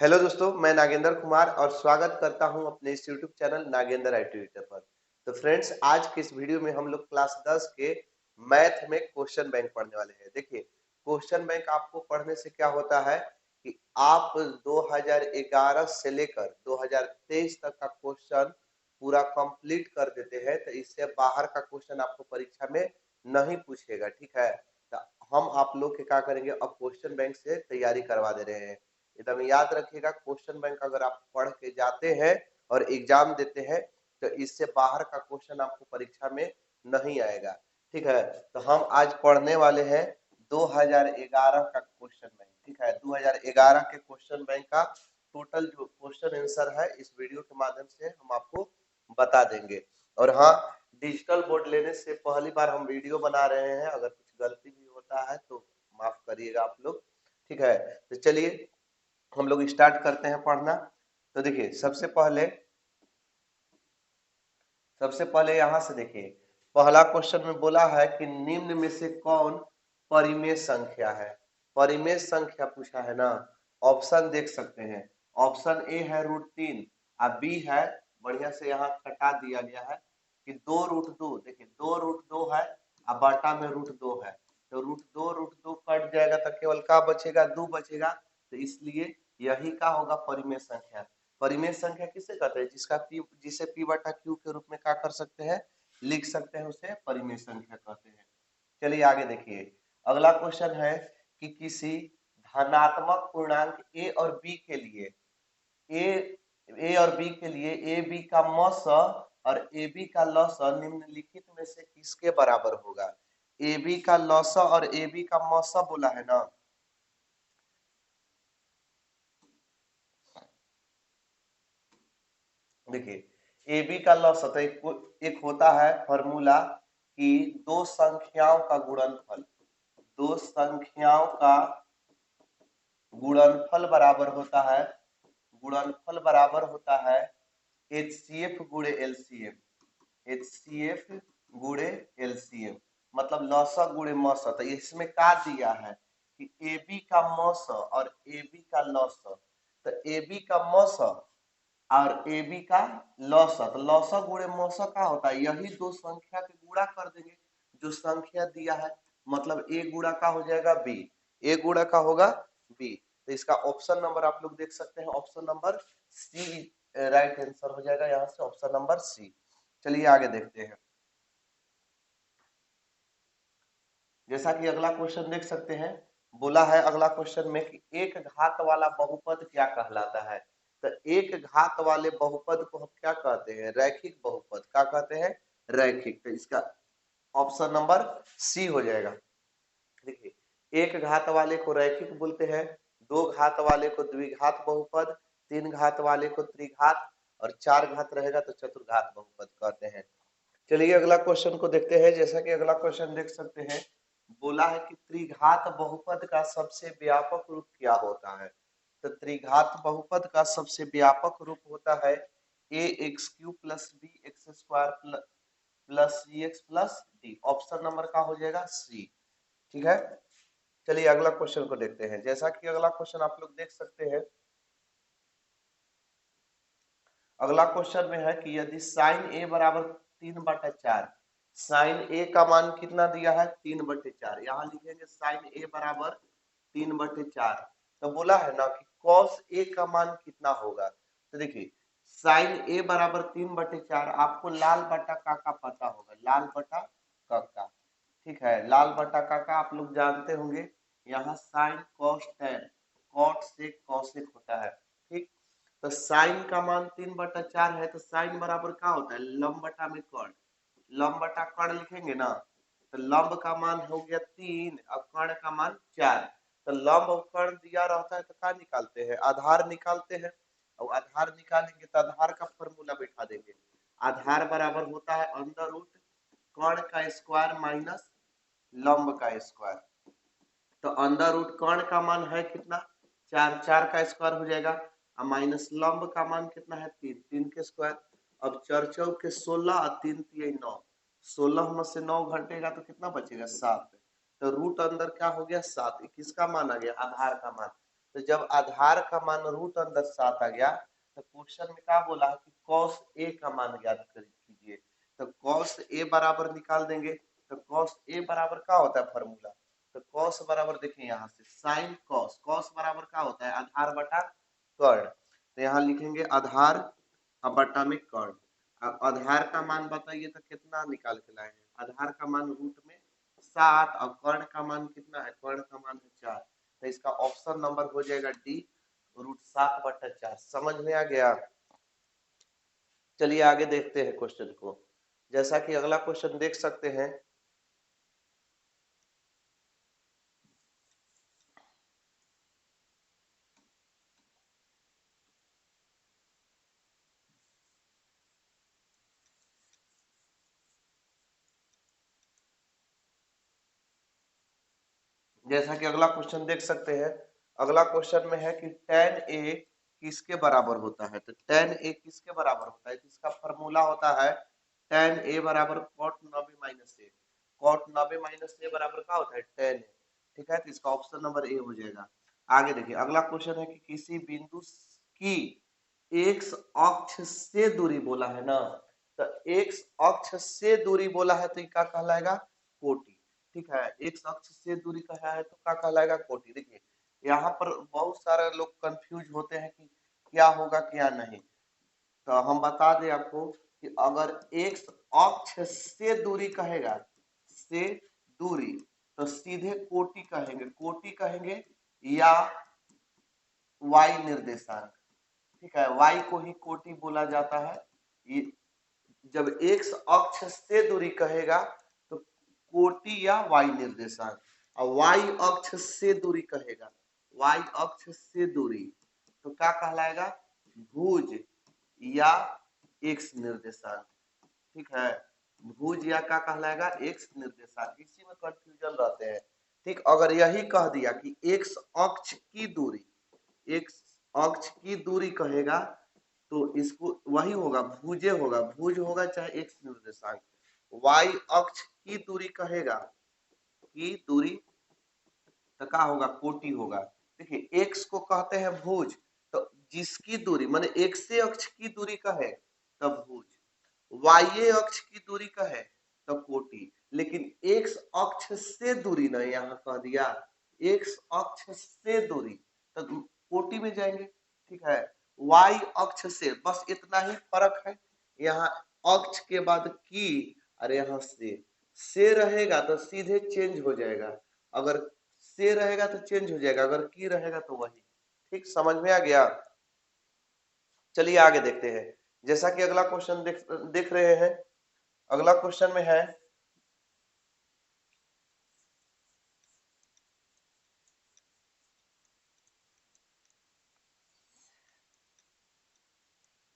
Hello दोस्तों, मैं नागेंद्र कुमार और स्वागत करता हूं अपने इस यूट्यूब चैनल नागेंद्र आई ट्यूटर पर। तो फ्रेंड्स, आज के इस वीडियो में हम लोग क्लास 10 के मैथ में क्वेश्चन बैंक पढ़ने वाले हैं। देखिए, क्वेश्चन बैंक आपको पढ़ने से क्या होता है कि आप 2011 से लेकर 2023 तक का क्वेश्चन पूरा कंप्लीट कर देते हैं, तो इससे बाहर का क्वेश्चन आपको परीक्षा में नहीं पूछेगा। ठीक है, तो हम आप लोग के क्या करेंगे, अब क्वेश्चन बैंक से तैयारी करवा दे रहे हैं। एकदम याद रखिएगा, क्वेश्चन बैंक अगर आप पढ़ के जाते हैं और एग्जाम देते हैं तो इससे बाहर का क्वेश्चन आपको परीक्षा में नहीं आएगा। ठीक है, तो हम आज पढ़ने वाले हैं 2011 का क्वेश्चन बैंक। ठीक है, 2011 के क्वेश्चन बैंक का टोटल जो क्वेश्चन आंसर है इस वीडियो के माध्यम से हम आपको बता देंगे। और हाँ, डिजिटल बोर्ड लेने से पहली बार हम वीडियो बना रहे हैं, अगर कुछ गलती भी होता है तो माफ करिएगा आप लोग। ठीक है, तो चलिए हम लोग स्टार्ट करते हैं पढ़ना। तो देखिए, सबसे पहले यहां से देखिए, पहला क्वेश्चन में बोला है कि निम्न में से कौन परिमेय संख्या है। परिमेय संख्या पूछा है ना। ऑप्शन देख सकते हैं। ऑप्शन ए है √3 और बी है, बढ़िया से यहाँ कटा दिया गया है कि 2√2। देखिए, 2√2 है और बटा में √2 है, तो √2 कट जाएगा तो केवल क्या बचेगा, 2 बचेगा। तो इसलिए यही का होगा परिमेय संख्या। परिमेय संख्या किसे कहते हैं, जिसे पी बटा क्यू के रूप में क्या कर सकते हैं, लिख सकते हैं, उसे परिमेय संख्या कहते हैं। चलिए आगे देखिए, अगला क्वेश्चन है कि किसी धनात्मक पूर्णांक ए और बी के लिए ए बी का मौस और ए बी का लौस निम्नलिखित में से किसके बराबर होगा। ए बी का लौस और ए बी का मौस बोला है ना। देखिए, ए बी का लौसत एक होता है फॉर्मूला कि दो संख्याओं का गुणनफल, दो संख्याओं का गुणनफल बराबर होता है, गुणनफल बराबर होता है HCF गुणे LCM, HCF गुणे LCM, मतलब लौसक गुणे मौसक। तो इसमें क्या दिया है कि ए बी का मौसक और ए बी का लौसक, तो ए बी का मौसक और ए बी का लौसक, लौसक गुणे मौसक का होता है, यही दो संख्या के गुणा कर देंगे जो संख्या दिया है। मतलब ए गुणा का हो जाएगा बी, ए गुणा का होगा बी। तो इसका ऑप्शन नंबर आप लोग देख सकते हैं, option number C right answer हो जाएगा, यहाँ से ऑप्शन नंबर सी। चलिए आगे देखते हैं। जैसा कि अगला क्वेश्चन देख सकते हैं, बोला है अगला क्वेश्चन में कि एक घात वाला बहुपद क्या कहलाता है। तो एक घात वाले बहुपद को हम क्या कहते हैं, रैखिक बहुपद। क्या कहते हैं, रैखिक। तो इसका ऑप्शन नंबर सी हो जाएगा। देखिए, एक घात वाले को रैखिक बोलते हैं, दो घात वाले को द्विघात बहुपद, तीन घात वाले को त्रिघात और चार घात रहेगा तो चतुर्घात बहुपद कहते हैं। चलिए अगला क्वेश्चन को देखते हैं। जैसा कि अगला क्वेश्चन देख सकते हैं, बोला है कि त्रिघात बहुपद का सबसे व्यापक रूप क्या होता है। तो त्रिघात बहुपद का सबसे व्यापक रूप होता है a x cube plus b x square plus c x plus d. Option number का हो जाएगा सी। ठीक है, चलिए अगला क्वेश्चन को देखते हैं। जैसा कि अगला क्वेश्चन आप लोग देख सकते हैं, अगला क्वेश्चन में है कि यदि साइन ए बराबर 3/4, साइन ए का मान कितना दिया है, 3/4। यहाँ लिखेंगे साइन ए बराबर 3/4। तो बोला है ना कि कॉस ए का मान कितना होगा। तो देखिए, साइन ए बराबर 3/4, आपको लाल बटा का पता होगा, लाल बटा का। ठीक है, लाल बटा का आप लोग जानते होंगे। यहाँ sine cos tan, cot sec cosec होता है। ठीक, तो साइन का मान 3/4 है, तो साइन बराबर क्या होता है, लंब बटा में कर्ण। लंब बटा कर्ण लिखेंगे ना, तो लंब का मान हो गया 3 और कर्ण का मान 4। तो लंब और कर्ण दिया रहता है तो क्या निकालते हैं, आधार निकालते हैं। और आधार निकालेंगे तो आधार का फॉर्मूला बैठा देंगे। आधार बराबर होता है अंडर रूट कर्ण का स्क्वायर माइनस लंब का स्क्वायर। तो अंडर रूट कर्ण का मान है कितना, 4, 4 का स्क्वायर हो जाएगा और माइनस लंब का मान कितना है, 3, 3 के स्क्वायर। अब 4 चौके 16 और 3 तिये 9, 16 में से 9 घटेगा तो कितना बचेगा, 7। तो रूट अंदर क्या हो गया, 7। किसका मान आ गया, आधार का मान। तो जब आधार का मान रूट अंदर 7 आ गया तो क्वेश्चन में क्या बोला है कि cos a का मान ज्ञात कीजिए। तो cos a बराबर निकाल देंगे। तो cos a बराबर क्या होता है फॉर्मूला? तो cos बराबर देखिए यहाँ से sin cos बराबर क्या होता है? आधार बटा कर्ण। तो यहाँ लिखेंगे आधार बटा में कर्ण। आधार का मान बताइए तो कितना निकाल के लाए हैं? आधार का मान रूट में 7 और कर्ण का मान कितना है? कर्ण का मान है 4। तो इसका ऑप्शन नंबर हो जाएगा डी, √7/4। समझ में आ गया? चलिए आगे देखते हैं क्वेश्चन को। जैसा कि अगला क्वेश्चन देख सकते हैं, जैसा कि अगला क्वेश्चन देख सकते हैं। अगला क्वेश्चन में है कि tan a किसके बराबर होता है? तो tan a किसके बराबर होता है? तो इसका फॉर्मूला होता है tan a बराबर cot 90 minus a। cot 90 minus a बराबर क्या होता है? tan a। ठीक है, तो इसका ऑप्शन नंबर ए हो जाएगा। आगे देखिए अगला क्वेश्चन है कि किसी बिंदु की x अक्ष से दूरी बोला है ना, तो x अक्ष से दूरी बोला है तो ये क्या कहलाएगा? कोटि। ठीक है, x अक्ष से दूरी कहा है तो क्या कहलाएगा? कोटि। देखिए यहाँ पर बहुत सारे लोग कंफ्यूज होते हैं कि क्या होगा क्या नहीं। तो हम बता दें आपको कि अगर x अक्ष से दूरी कहेगा, से दूरी, तो सीधे कोटि कहेंगे, कोटि कहेंगे या y निर्देशांक। ठीक है, y को ही कोटि बोला जाता है। ये जब x अक्ष से दूरी कहेगा तो कोटि या y निर्देशांक, और y अक्ष से दूरी कहेगा, y अक्ष से दूरी, तो क्या कहलाएगा? भुज या x निर्देशांक। ठीक है, भुज या क्या कहलाएगा? x निर्देशांक। इसी में कंफ्यूजन रहते हैं। ठीक, अगर यही कह दिया कि x अक्ष की दूरी, x अक्ष की दूरी कहेगा तो इसको वही होगा, भुजे होगा, भुज होगा चाहे एक्स निर्देशांक। y अक्ष की दूरी कहेगा, की दूरी, तो क्या होगा? कोटि होगा। देखिए x को कहते हैं भुज, तो जिसकी दूरी माने x अक्ष की दूरी कहे तब भुज, y अक्ष की दूरी कहे तब कोटि। लेकिन x अक्ष से दूरी ना यहाँ कह दिया, x अक्ष से दूरी तो कोटि में जाएंगे। ठीक है, y अक्ष से, बस इतना ही फर्क है। यहाँ अक्ष के बाद की और यहाँ से रहेगा तो सीधे चेंज हो जाएगा, अगर से रहेगा तो चेंज हो जाएगा, अगर की रहेगा तो वही। ठीक, समझ में आ गया? चलिए आगे देखते हैं। जैसा कि अगला क्वेश्चन देख रहे हैं, अगला क्वेश्चन में है,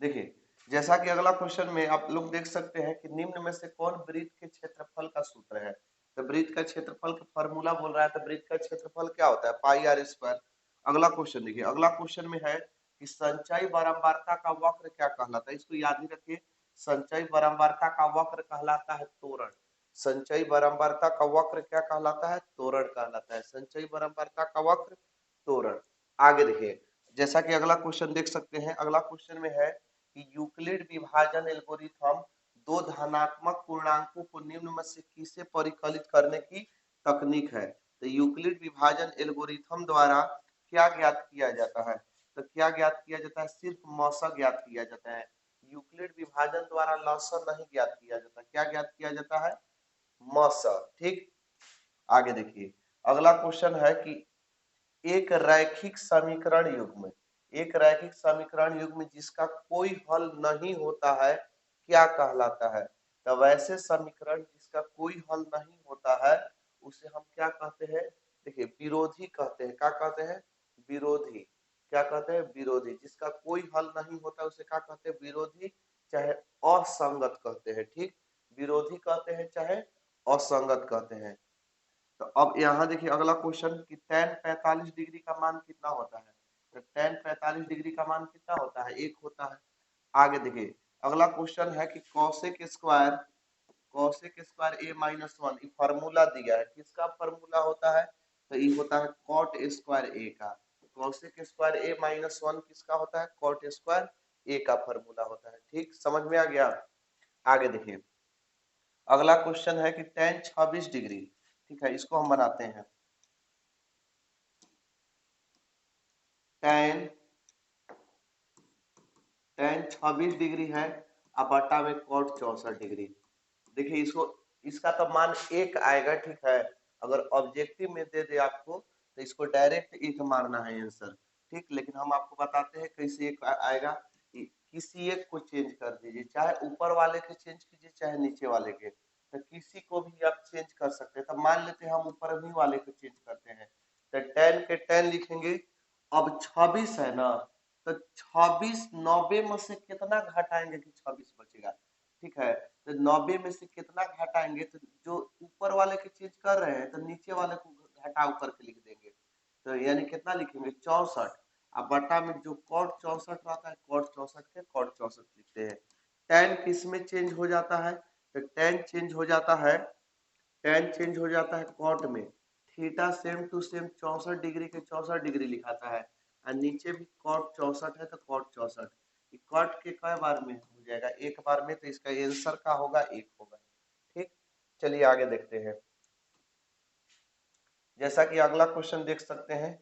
देखिए जैसा कि अगला क्वेश्चन में आप लोग देख सकते हैं कि निम्न में से कौन वृत्त के क्षेत्रफल का सूत्र है? तो वृत्त का क्षेत्रफल का फॉर्मूला बोल रहा है, तो वृत्त का क्षेत्रफल क्या होता है? पाई आर स्क्वायर। अगला क्वेश्चन देखिए, अगला क्वेश्चन में है कि संचयी बारंबारता का वक्र क्या कहलाता है? इसको याद ही रखिए, संचयी बारंबारता का वक्र कहलाता है त्वरण। संचयी बारंबारता का वक्र क्या कहलाता है? त्वरण कहलाता है। संचयी बारंबारता का वक्र त्वरण। आगे देखिए, जैसा कि अगला क्वेश्चन देख सकते हैं, अगला क्वेश्चन में है कि यूक्लिड विभाजन एल्गोरिथम दो धनात्मक पूर्णांकों को निम्न में से किसे परिकलित करने की तकनीक है? तो यूक्लिड विभाजन एल्गोरिथम द्वारा क्या ज्ञात किया जाता है? तो क्या ज्ञात किया जाता है? सिर्फ मौसा ज्ञात किया जाता है। यूक्लिड विभाजन द्वारा लॉसा नहीं ज्ञात किया जाता। क्या ज्ञात किया जाता है? मौसा। ठीक, आगे देखिए अगला क्वेश्चन है कि एक रैखिक समीकरण युग्म, एक रैखिक समीकरण युग्म जिसका कोई हल नहीं होता है क्या कहलाता है? तो वैसे समीकरण जिसका कोई हल नहीं होता है उसे हम क्या कहते हैं? देखिए विरोधी कहते हैं। क्या कहते हैं? विरोधी। क्या कहते हैं? विरोधी। जिसका कोई हल नहीं होता उसे क्या कहते हैं? विरोधी, चाहे असंगत कहते हैं। ठीक, विरोधी कहते हैं चाहे असंगत कहते हैं। तो अब यहाँ देखिए अगला क्वेश्चन कि tan 45 डिग्री का मान कितना होता है? तो tan 45 डिग्री का मान कितना होता है? 1 होता है। आगे देखिए अगला क्वेश्चन है कि cosec स्क्वायर a-1, ये फार्मूला दिया है। किसका फार्मूला होता है? तो ये होता है cot स्क्वायर a का। कॉसेक स्क्वायर ए माइनस 1 किसका होता है, कॉट स्क्वायर ए का फॉर्मूला होता है। ठीक, समझ में आ गया। आगे देखिए, अगला क्वेश्चन है कि tan 26 डिग्री, ठीक है, इसको हम बनाते हैं। tan 26 डिग्री है अब बटा में cot 64 डिग्री। देखिए इसको, इसका तो मान एक आएगा, ठीक है, अगर ऑब्जेक्टिव में दे दे आपको तो इसको डायरेक्ट एक मारना है आंसर। ठीक, लेकिन हम आपको बताते हैं कैसे एक आएगा। किसी एक को चेंज कर दीजिए, चाहे ऊपर वाले के चेंज कीजिए चाहे नीचे वाले के, तो किसी को भी आप चेंज कर सकते हैं। तो मान लेते हैं हम ऊपर ही वाले को चेंज करते हैं, तो tan के tan लिखेंगे। अब 26 है ना, तो 26 90 में से कितना घटाएंगे कि 26 बचेगा, ठीक है, तो 90 में से कितना घटाएंगे, तो जो ऊपर वाले के चेंज कर रहे हैं तो नीचे वाले को घटा ऊपर के लिख देंगे, तो यानी कितना लिखेंगे 64। अब बटा में जो cot 64 रहता है, cot 64 के cot 64 लिखते हैं। tan किस में चेंज हो जाता है, तो tan चेंज हो जाता है, tan चेंज हो जाता है cot में। Theta same to same 64 degree के 64 डिग्री लिखाता है, और नीचे भी cot 64 है तो cot 64। कट के कई बार में हो जाएगा, एक बार में, तो इसका आंसर का होगा एक होगा। ठीक, चलिए आगे देखते हैं। जैसा कि अगला क्वेश्चन देख सकते हैं,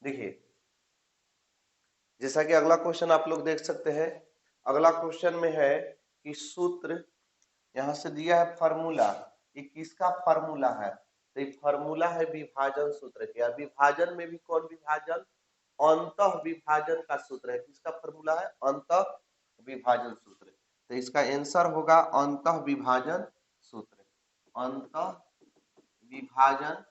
देखिए जैसा कि अगला क्वेश्चन आप लोग देख सकते हैं। अगला क्वेश्चन में है कि सूत्र, यहाँ से दिया है फार्मूला, ये किसका फार्मूला है, तो ये फार्मूला है विभाजन सूत्र के। विभाजन में भी कौन विभाजन, अंतः विभाजन का सूत्र है। किसका फार्मूला है, अंतः विभाजन सूत्र। तो इसका आंसर होगा अंतः विभाजन सूत्र, अंतः विभाजन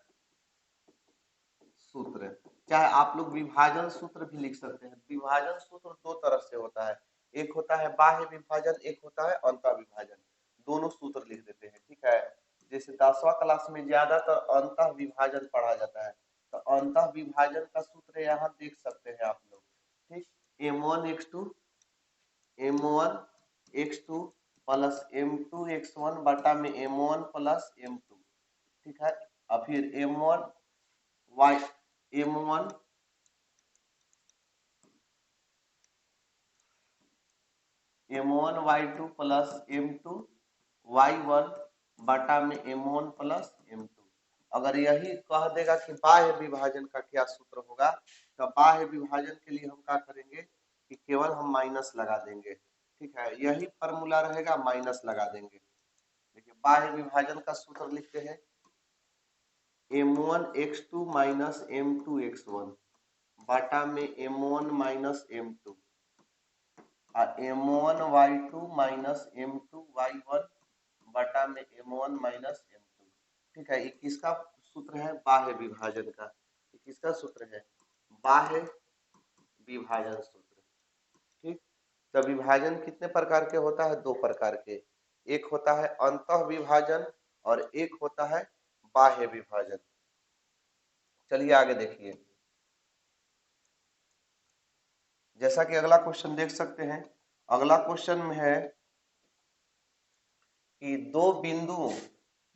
सूत्र। चाहे आप लोग विभाजन सूत्र भी लिख सकते हैं। विभाजन सूत्र दो तरह से होता है, एक होता है बाह्य विभाजन, एक होता है अंतः विभाजन। दोनों सूत्र लिख देते हैं, ठीक है। जैसे 10वां क्लास में ज्यादातर अंतः विभाजन पढ़ा जाता है, तो अंतः विभाजन का सूत्र यहाँ देख सकते हैं आप लोग। ठीक, m1 x2 plus m2 x1 बटा में m1 प्लस m2, ठीक है। और फिर m1 y2 plus m2 y1 बटा में m1 प्लस m2। अगर यही कह देगा कि बाह्य विभाजन का क्या सूत्र होगा, तो बाह्य विभाजन के लिए हम क्या करेंगे कि केवल हम माइनस लगा देंगे, ठीक है। यही फॉर्मूला रहेगा, माइनस लगा देंगे। देखिए बाह्य विभाजन का सूत्र लिखते हैं, m1 x2 minus m2 x1 बटा में m1 minus m2 m1 y2 minus m2 y1 बटा में m1 माइनस m2, ठीक है। ये किसका सूत्र है, बाह्य विभाजन का। ये किसका सूत्र है, बाह्य विभाजन सूत्र। ठीक, तो विभाजन कितने प्रकार के होता है, दो प्रकार के, एक होता है अंतः विभाजन और एक होता है बाह्य विभाजन। चलिए आगे देखिए, जैसा कि अगला क्वेश्चन देख सकते हैं। अगला क्वेश्चन में है कि दो बिंदुओं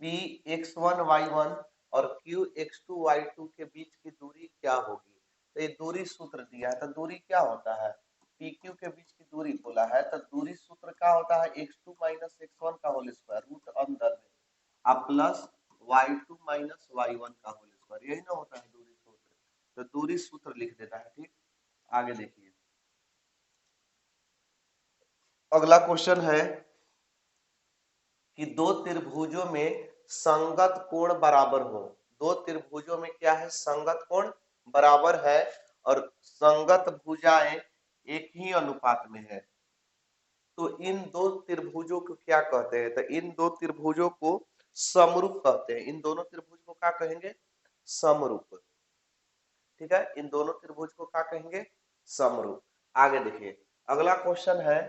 P x1 y1 और Q x2 y2 के बीच की दूरी क्या होगी। तो ये दूरी सूत्र दिया है, तो दूरी क्या होता है, PQ के बीच की दूरी बोला है, तो दूरी सूत्र क्या होता है, x2 माइनस x1 का होल स्क्वायर रूट अंदर में अब प्लस y2 माइनस y1 का होल स्क्वायर, यही ना होता है दूरी सूत्र। तो दूरी सूत्र लिख देता है। ठीक, आगे देखिए, अगला क्वेश्चन है कि दो त्रिभुजों में संगत कोण बराबर हो। दो त्रिभुजों में क्या है, संगत कोण बराबर है, और संगत भुजाएं एक ही अनुपात में है। तो इन दो त्रिभुजों को क्या कहते हैं? तो इन दो त्रिभुजों को समरूप कहते हैं। इन दोनों त्रिभुज को क्या कहेंगे? समरूप। ठीक है, इन दोनों त्रिभुज को क्या कहेंगे? समरूप। आगे देखिए, अगला क्वेश्चन है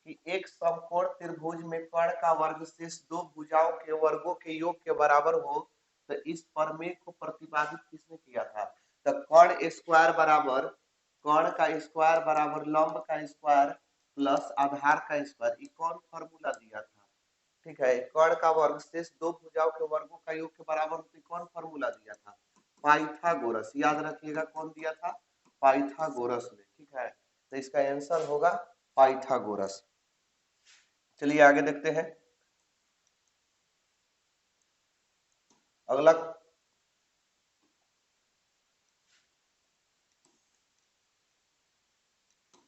कि एक समकोण त्रिभुज में कर्ण का वर्ग शेष दो भुजाओं के वर्गों के योग के बराबर हो, तो इस प्रमेय को प्रतिपादित किसने किया था? तो कर्ण स्क्वायर बराबर, कर्ण का स्क्वायर बराबर लंब का स्क्वायर प्लस आधार का स्क्वायर, ये कौन फॉर्मूला दिया था? ठीक है, कर्ण का वर्ग शेष दो भुजाओं के वर्गों का योग के बराबर होती कौन फॉर्मूला दिया था? पाइथागोरस। याद रखिएगा कौन दिया था? पाइथागोरस ने। ठीक है, तो इसका आंसर होगा पाइथागोरस। चलिए आगे देखते हैं। अगला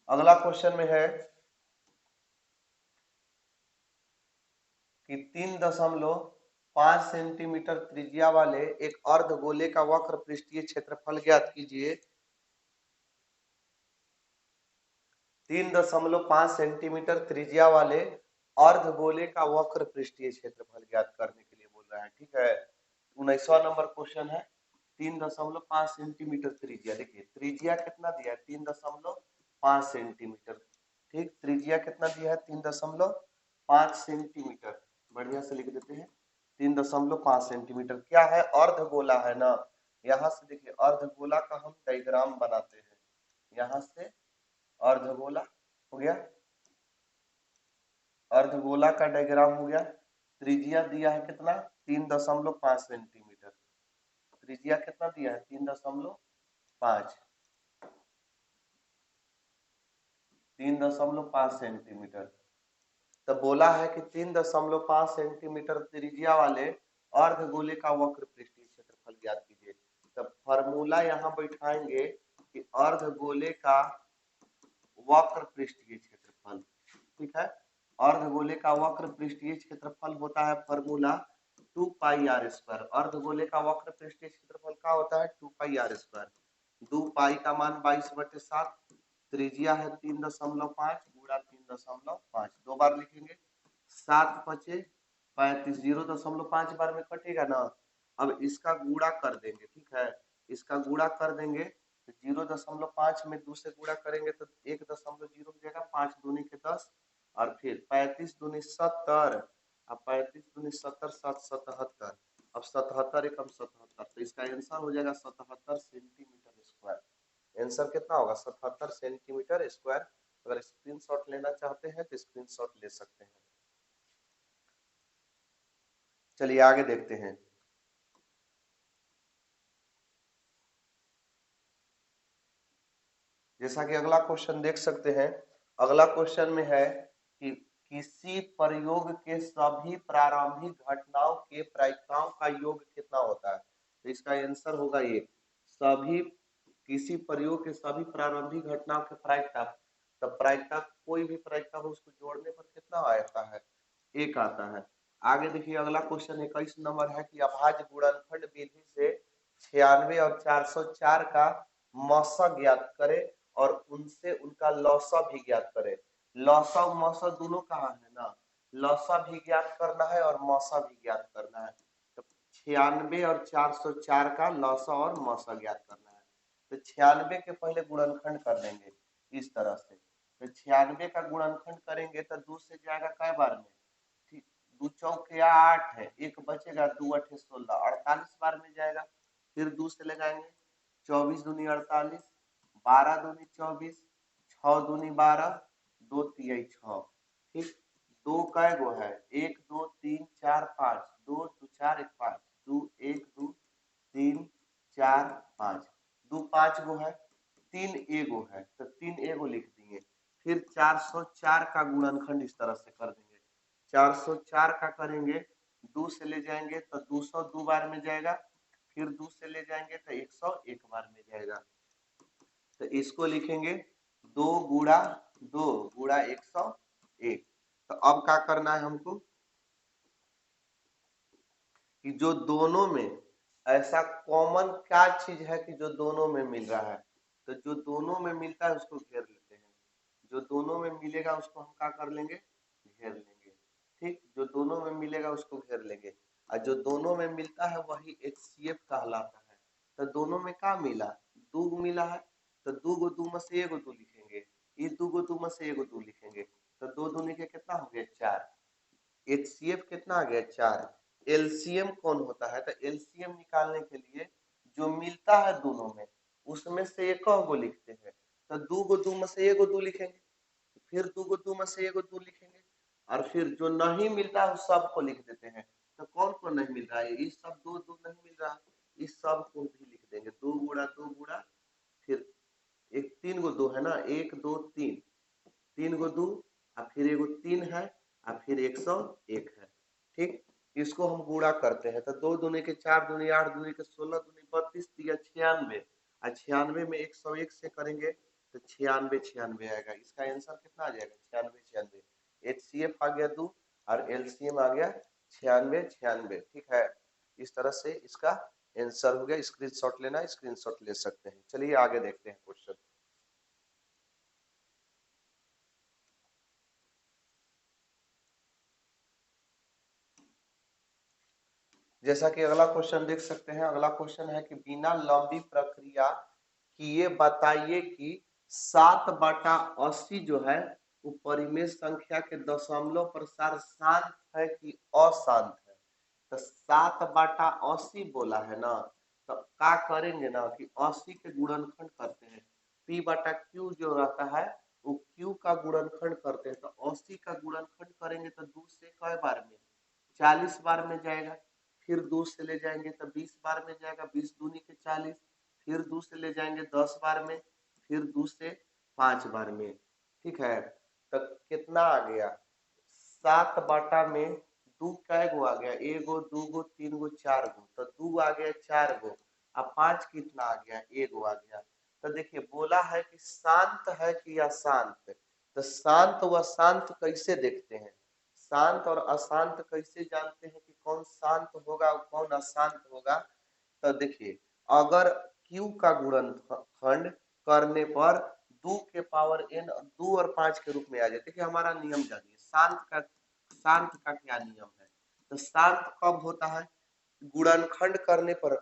अगला क्वेश्चन में है कि 3.5 सेंटीमीटर त्रिज्या वाले एक अर्धगोले का वक्र पृष्ठीय क्षेत्रफल ज्ञात कीजिए। 3.5 सेंटीमीटर त्रिज्या वाले अर्धगोले का वक्र पृष्ठीय क्षेत्रफल ज्ञात करने के लिए बोल रहा है। ठीक है, 19वां नंबर क्वेश्चन है। 3.5 सेंटीमीटर त्रिज्या, देखिए त्रिज्या कितना दिया है? 3.5 सेंटीमीटर। ठीक, त्रिज्या कितना दिया है? 3.5 सेंटीमीटर। बढ़िया से लिख देते हैं, 3.5 सेंटीमीटर। क्या है? अर्धगोला है ना। यहाँ से देखिए अर्धगोला का हम डायग्राम बनाते हैं। यहाँ से अर्धगोला हो गया, अर्धगोला का डायग्राम हो गया। त्रिज्या दिया है कितना? 3.5 सेंटीमीटर। त्रिज्या कितना दिया है? 3.5, 3.5 सेंटीमीटर। तो बोला है कि 3.5 सेंटीमीटर त्रिज्या वाले अर्धगोले का वक्र पृष्ठीय क्षेत्रफल ज्ञात कीजिए। तो फॉर्मूला यहाँ बैठाएंगे कि अर्धगोले का वक्र पृष्ठीय क्षेत्रफल। ठीक है, अर्धगोले का वक्र पृष्ठीय क्षेत्रफल होता है फॉर्मूला 2 पाई आर स्क्वायर। अर्धगोले का वक्र पृष्ठीय क्षेत्रफल क्या होता है? 2 पाई आर स्क्वायर। 2 पाई का मान 22/7, त्रिज्या है 3.5 गुणा 3.5, दो बार लिखेंगे। 7 पचे 35, 0.5 बार में कटेगा ना। अब इसका गुणा कर देंगे। ठीक है, इसका गुणा कर देंगे तो 0.5 में 2 से गुणा करेंगे तो 1.0 हो जाएगा। 5 दूनी के 10 और फिर 35 दूनी 70, अब 35 दूनी 70, 77। अब 77 एकम 77, तो इसका आंसर हो जाएगा 77 सेंटीमीटर स्क्वायर। आंसर कितना होगा? 77 सेंटीमीटर स्क्वायर। अगर स्क्रीनशॉट लेना चाहते हैं तो स्क्रीनशॉट ले सकते हैं। चलिए आगे देखते हैं। जैसा कि अगला क्वेश्चन देख सकते हैं, अगला क्वेश्चन में है कि किसी प्रयोग के सभी प्रारंभिक घटनाओं के प्रायिकताओं का योग कितना होता है? तो इसका आंसर होगा ये, सभी, किसी प्रयोग के सभी प्रारंभिक घटनाओं के प्रायिकता। तो प्रायिकता, कोई भी प्रायिकता हो उसको जोड़ने पर कितना आता है? एक आता है। आगे देखिए अगला क्वेश्चन 21 नंबर है कि अभाज्य गुणनखंड विधि से 96 और 404 का मौसा ज्ञात करे और उनसे उनका लौसा भी ज्ञात करे। लौसा और मौसा दोनों कहाँ है ना, लौसा भी ज्ञात करना है और मौसा भी ज्ञात करना है। तो 96 और 404 का लौसा और मौसा ज्ञात करना है। तो 96 के पहले गुणनखंड कर देंगे इस तरह से। तो 96 का गुणनखंड करेंगे तो 2 से जाएगा कै बार में? ठीक, 2 चौके 8 है, एक बचेगा, 2 अठे 16, 48 बार में जाएगा। फिर 2 से लगाएंगे, 24 दूनी 48, 12 दूनी 24, 6 दूनी 12, 2 तिहाई 6। ठीक, दो कै गो है? 1 2 3 4 5, 2 2 4 1 5, 2 1 2 3 4 5, 2 5 गो है, 3 एगो है तो 3 एगो लिख दिए। फिर 404 का गुणनखंड इस तरह से कर देंगे। 404 का करेंगे, 2 से ले जाएंगे तो 200 2 बार में जाएगा। फिर 2 से ले जाएंगे तो 101 बार में जाएगा। तो इसको लिखेंगे 2 गुणा 2 गुणा 101। तो अब क्या करना है हमको कि जो दोनों में ऐसा कॉमन क्या चीज है कि जो दोनों में मिल रहा है, तो जो दोनों में मिलता है उसको घेर लेते हैं। जो दोनों में मिलेगा उसको हम क्या कर लेंगे, घेर लेंगे। ठीक, जो दोनों में मिलेगा उसको घेर लेंगे, और जो दोनों में मिलता है वही HCF कहलाता है। तो दोनों में क्या मिला, दू मिला है, तो दू गो दू में से एगो दू लिखेंगे, ये दू गो दू में से एगो दू लिखेंगे, तो दो दूनी के कितना हो गया 4। HCF कितना आ गया 4। LCM कौन होता है, तो LCM निकालने के लिए जो मिलता है दोनों में उसमें से एक गो लिखते हैं, तो दू गो दू में से एगो दू लिखेंगे, फिर दू गो दू में से एगो दू लिखेंगे, और फिर जो नहीं मिलता है उस सब को लिख देते हैं। तो कौन कौन नहीं मिल रहा है, इस सब दो दो नहीं मिल रहा है, इस सब को भी लिख देंगे, दो गुड़ा फिर एक, तीन गो दो है ना, एक दो तीन, तीन गो दो, और फिर एगो तीन है, और फिर 101 है। ठीक, इसको हम गुणा करते हैं, तो दो दूनी के 4 दूनी 8 दूनी के 16 दूनी 32 दिया 96, और 96 में 101 से करेंगे तो 96 96 आएगा। इसका आंसर कितना आ जाएगा, 96 96। HCF आ गया 2 और LCM आ गया 96 96। ठीक है, इस तरह से इसका आंसर हो गया। स्क्रीनशॉट लेना, स्क्रीनशॉट ले सकते हैं। चलिए आगे देखते हैं क्वेश्चन। जैसा कि अगला क्वेश्चन देख सकते हैं, अगला क्वेश्चन है कि बिना लंबी प्रक्रिया किए बताइए कि 7/80 जो है वो परिमेय संख्या के दशमलव प्रसार शांत है कि अशांत है। तो 7/80 बोला है ना, तो क्या करेंगे ना कि 80 के गुणनखंड करते हैं, P/Q जो रहता है वो Q का गुणनखंड करते हैं, तो 80 का गुणनखंड करेंगे तो 2 से कई बार में 40 बार में जाएगा, फिर 2 से ले जाएंगे तो 20 बार में जाएगा, 20 दूनी के 40, फिर 2 से ले जाएंगे 10 बार में, फिर 2 से 5 बार में। ठीक है, तो कितना आ गया, 7 में 2 कै गो आ गया, एगो दूगो तीन गो चार गो, तो 2 आ गया 4 गो, अब 5 कितना आ गया, एगो आ गया। तो देखिए बोला है कि शांत है कि अशांत, तो शांत व अशांत कैसे देखते हैं, शांत और अशांत कैसे जानते हैं कि कौन शांत होगा और कौन अशांत होगा। तो देखिए अगर Q का गुणनखंड करने पर 2 के पावर n 2 और 5 के रूप में आ जाए। देखिए हमारा नियम जानिए, शांत का क्या नियम है, तो शांत कब होता है, गुणनखंड करने पर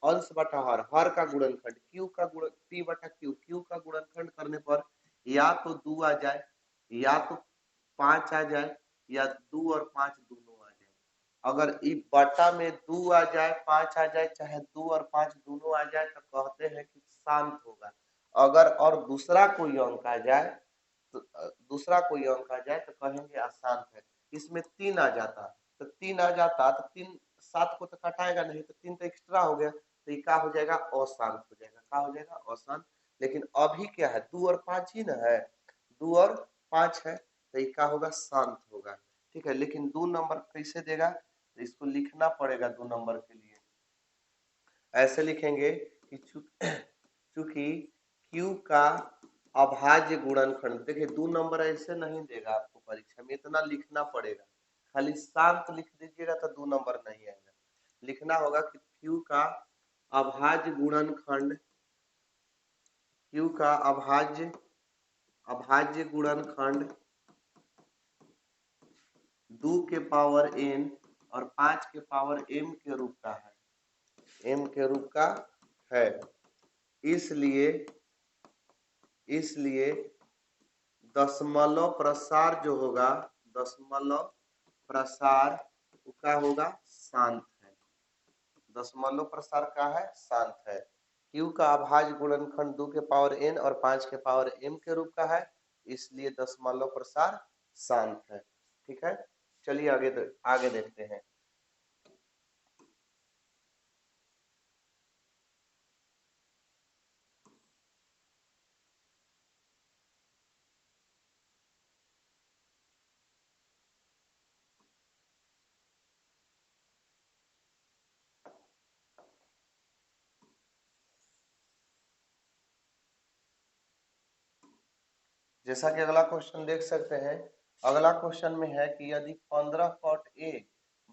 अंश बटा हर का गुणनखंड, Q का गुण P/Q, Q का गुणनखंड करने पर या तो 2 आ जाए, या तो 5 आ जाए, या 2 और 5 दोनों आ जाए। अगर इस बटा में 2 आ जाए 5 आ जाए, चाहे 2 और 5 दोनों आ जाए, तो कहते हैं कि शांत होगा। अगर और दूसरा कोई अंक आ जाए तो कहेंगे अशांत है। इसमें 3 आ जाता, तो 3 आ जाता तो 3 7 को तो कटाएगा नहीं, तो 3 तो एक्स्ट्रा हो गया, तो ये क्या हो जाएगा, अशांत हो जाएगा। क्या हो जाएगा, अशांत। लेकिन अभी क्या है, 2 और 5 ही ना है, 2 और 5 है, तो ये क्या होगा, शांत होगा। ठीक है, लेकिन 2 नंबर कैसे देगा, तो इसको लिखना पड़ेगा 2 नंबर के लिए। ऐसे लिखेंगे कि चूंकि Q का अभाज्य गुणनखंड, देखिए 2 नंबर ऐसे नहीं देगा आपको परीक्षा में, इतना लिखना पड़ेगा। खाली शांत लिख दीजिएगा तो 2 नंबर नहीं आएगा। लिखना होगा कि Q का अभाज्य गुणनखंड, Q का अभाज्य गुणनखंड 2 के पावर n और 5 के पावर m के रूप का है, m के रूप का है। इसलिए दशमलव प्रसार जो होगा, दशमलव प्रसार का होगा शांत है, दशमलव प्रसार का है शांत है। Q का अभाज्य गुणनखंड 2 के पावर n और 5 के पावर m के रूप का है, इसलिए दशमलव प्रसार शांत है। ठीक है, चलिए आगे देखते हैं। जैसा कि अगला क्वेश्चन देख सकते हैं, अगला क्वेश्चन में है कि यदि 15 cot A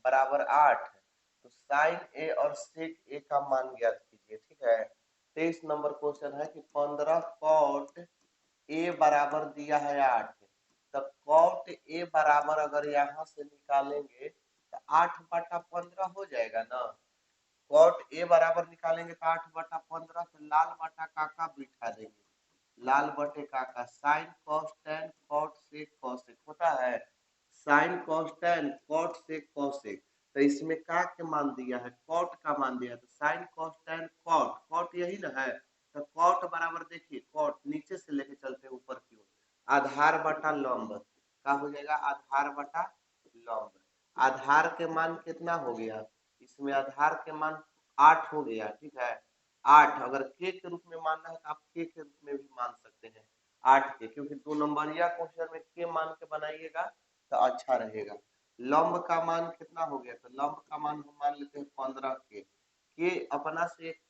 बराबर 8 है तो sin A और sec A का मान ज्ञात कीजिए। ठीक है, 23 नंबर क्वेश्चन है कि 15 cot ए बराबर दिया है 8, तो कॉट ए बराबर अगर यहाँ से निकालेंगे तो 8/15 हो जाएगा ना। कॉट ए बराबर निकालेंगे तो 8/15, तो लाल बटा काका बिठा देंगे, लाल बटे काका sine cos tan cot sec cosec होता है, sine cos tan cot sec cosec. तो इसमें का के मान दिया है, कॉट का मान दिया है, तो sine cos tan cot, cot यही ना है, तो कॉट बराबर देखिए, कॉट नीचे से लेके चलते हैं ऊपर की ओर, आधार बटा लंब का हो जाएगा, आधार बटा लंब। आधार के मान कितना हो गया, इसमें आधार के मान 8 हो गया, ठीक है। 8 अगर के रूप में मानना है तो आप के रूप में भी मान सकते हैं, 8 के, क्योंकि 2 नंबरिया क्वेश्चन में के मान के बनाइएगा तो अच्छा रहेगा। लंब का मान कितना हो गया, तो लंब का मान हम मान लेते हैं 15 के अपना से एक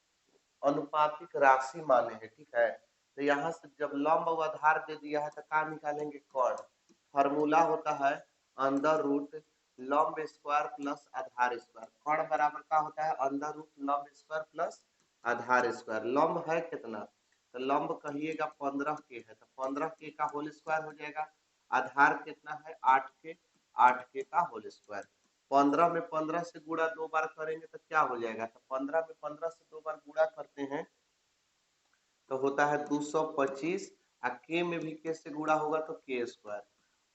अनुपातिक राशि माने हैं, ठीक है। तो यहाँ से जब लंब व आधार दे दिया है तो क्या निकालेंगे, कर्ण। फॉर्मूला होता है अंडर रूट लंब स्क्वायर प्लस आधार स्क्वायर, कर्ण बराबर का होता है अंडर रूट लंब स्क्वायर प्लस आधार स्क्वायर। लंब है कितना, तो लंब कहिएगा 15 के है, तो 15 के का होल स्क्वायर हो जाएगा। आधार कितना है 8 के, 8 के का होल स्क्वायर। 15 में 15 से गुणा 2 बार करेंगे तो क्या हो जाएगा, तो 15 में 15 से 2 बार गुणा करते हैं तो होता है 225, और के में भी के से गुणा होगा तो के स्क्वायर,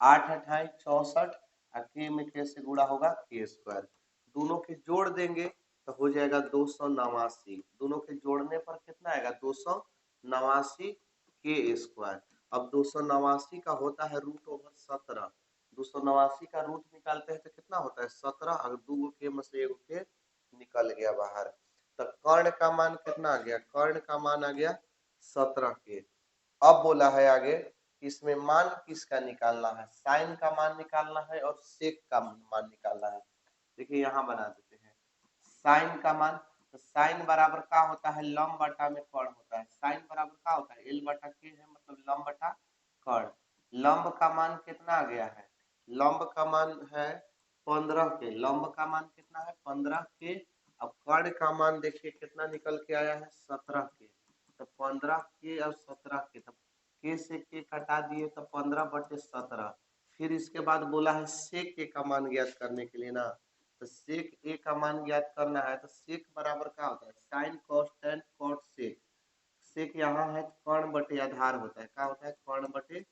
8 28 64, और के में के से गुणा होगा के स्क्वायर। दोनों के जोड़ देंगे तो हो जाएगा 289, दोनों के जोड़ने पर कितना आएगा 289 के स्क्वायर। अब 289 का होता है रूट ओवर 17, 289 का रूट निकालते हैं तो कितना होता है 17, अगर 2 के में से 1 के निकल गया बाहर, तो कर्ण का मान कितना आ गया, कर्ण का मान आ गया 17 के। अब बोला है आगे इसमें मान किसका निकालना है, साइन का मान निकालना है और सेक का मान निकालना है। देखिए यहाँ बना देते हैं साइन का मान, तो साइन बराबर का होता है लंब बटा में कर्ण होता है, साइन बराबर का होता है एल बटा के है, मतलब लंब बटा कर्ण। लंब का मान कितना आ गया है, लंब का मान है 15 के, लंब का मान कितना है 15 के। अब कर्ण का मान देखिए कितना निकल के आया है 17 के, तो 15 के और 17 के, तो के से के कटा दिए तो 15/17। फिर इसके बाद बोला है सेक के का मान ज्ञात करने के लिए ना, तो सेक ए का मान ज्ञात करना है, तो सेक बराबर क्या होता है sine cos tan cot sec. Sec यहाँ है कर्ण बटे आधार होता है, क्या होता है कर्ण बटे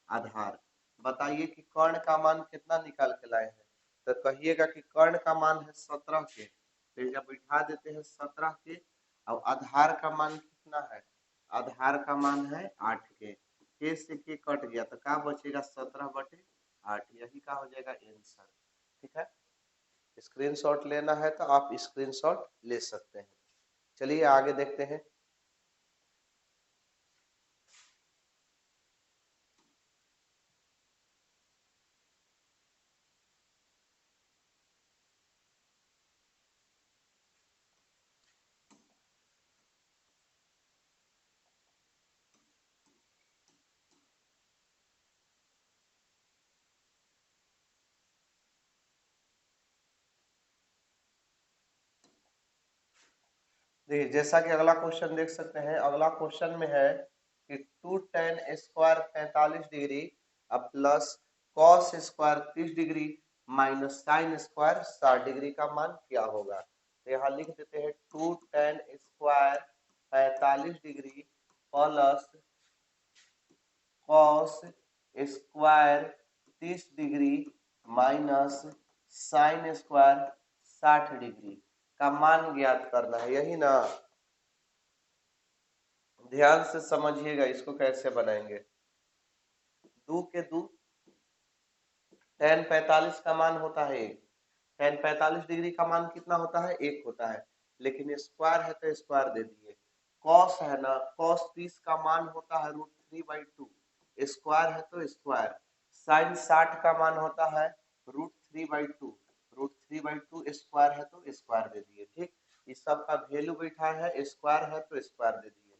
आधार। बताइए कि कर्ण का मान कितना निकाल के लाए हैं, तो कहिएगा कि कर्ण का मान है 17 के, तो जब बिठा देते हैं 17 के। और आधार का मान कितना है, आधार का मान है 8 के से के कट गया तो क्या बचेगा 17/8, यही का हो जाएगा आंसर, ठीक है। स्क्रीनशॉट लेना है तो आप स्क्रीनशॉट ले सकते हैं। चलिए आगे देखते हैं। देखिए जैसा कि अगला क्वेश्चन देख सकते हैं, अगला क्वेश्चन में है कि 2tan स्क्वायर 45 डिग्री अब plus cos square 30 degree minus sine square 60 degree का मान क्या होगा। तो यहाँ लिख देते हैं 2tan square 45 degree plus cos square 30 degree minus sine square 60 degree का मान ज्ञात करना है, यही ना। ध्यान से समझिएगा इसको कैसे बनाएंगे। दो के दो, tan 45 का मान होता है 1, tan 45 डिग्री का मान कितना होता है 1 होता है, लेकिन स्क्वायर है तो स्क्वायर दे दिए। कॉस है ना, कॉस 30 का मान होता है √3/2, स्क्वायर है तो स्क्वायर। साइन 60 का मान होता है √3/2, √3/2 स्क्वायर है तो स्क्वायर दे दिए, ठीक। इस सब का वैल्यू बैठा है, स्क्वायर है तो स्क्वायर दे दिए।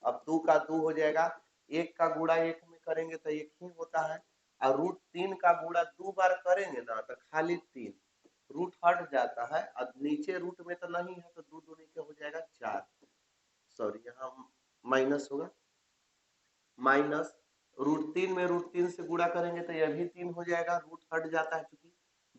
अब 2 का 2 हो जाएगा, 1 का गुणा 1 में करेंगे तो 1 ही होता है, और √3 का गुणा 2 बार करेंगे ना तो खाली 3, रूट हट जाता है, और नीचे रूट में तो नहीं है तो 2 दूनी के हो जाएगा 4, सॉरी यहाँ माइनस होगा, माइनस √3 में √3 से गुणा करेंगे तो यह भी 3 हो जाएगा, रूट हट जाता है क्योंकि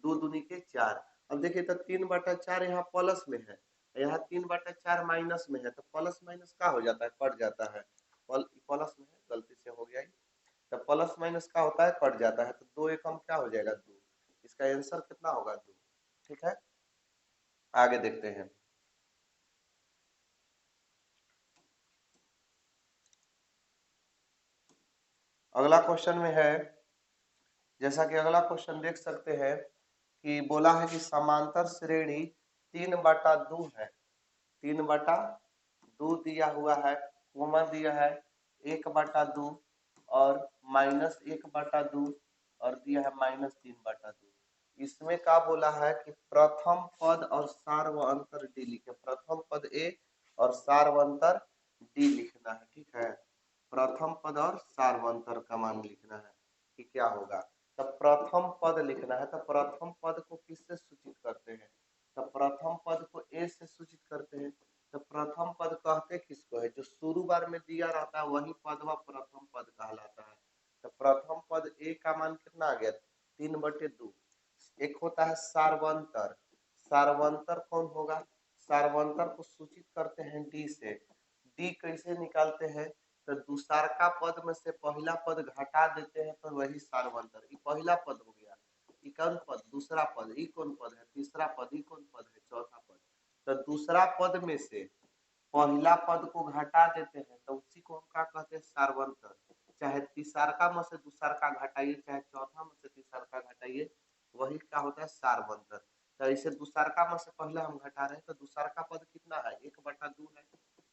2 दूनी के 4। अब देखिए तो 3/4 यहाँ प्लस में है, यहाँ 3/4 माइनस में है, तो प्लस माइनस क्या हो जाता है, कट जाता है। प्लस में है, गलती से हो गया, तो प्लस माइनस क्या होता है, कट जाता है, तो 2 एकम क्या हो जाएगा, 2। इसका आंसर कितना होगा, 2। ठीक है, आगे देखते हैं। अगला क्वेश्चन में है, जैसा कि अगला क्वेश्चन देख सकते हैं कि बोला है कि समांतर श्रेणी 3/2 है, 3/2 दिया हुआ है, कोमा दिया है 1/2 और -1/2 और दिया है -3/2। इसमें क्या बोला है कि प्रथम पद और सार्वअंतर डी लिखे, प्रथम पद ए और सार्वअंतर डी लिखना है। ठीक है, प्रथम पद और सार्वअंतर का मान लिखना है कि क्या होगा। तब प्रथम पद लिखना है, तो प्रथम पद को किससे सूचित करते हैं, तो प्रथम पद को ए से सूचित करते हैं। तो प्रथम पद कहते किसको है, जो शुरू बार में दिया रहता है वही पद व प्रथम पद कहलाता है। तो प्रथम पद ए का मान कितना आ गया, 3/2। एक होता है सार्वंतर, सार्वंतर कौन होगा, सार्वंतर को सूचित करते हैं डी से। डी कैसे निकालते हैं, तो दूसरका पद में से पहला पद घटा देते हैं तो वही सार्वंतर। ये पहला पद हो गया, ये कौन पद, दूसरा पद, ये कौन पद है, तीसरा पद, ये कौन पद है, चौथा पद। तो दूसरा पद में से पहला पद को घटा देते हैं तो उसी को हम क्या कहते हैं, सार्वंतर। चाहे तीसरका में से दूसरका घटाइए, चाहे चौथा में से तीसरका घटाइए, वही क्या होता है, सार्वंतर। तो इसे दूसरका में से पहले हम घटा रहे हैं, तो दूसरका पद कितना है, 1/2 है,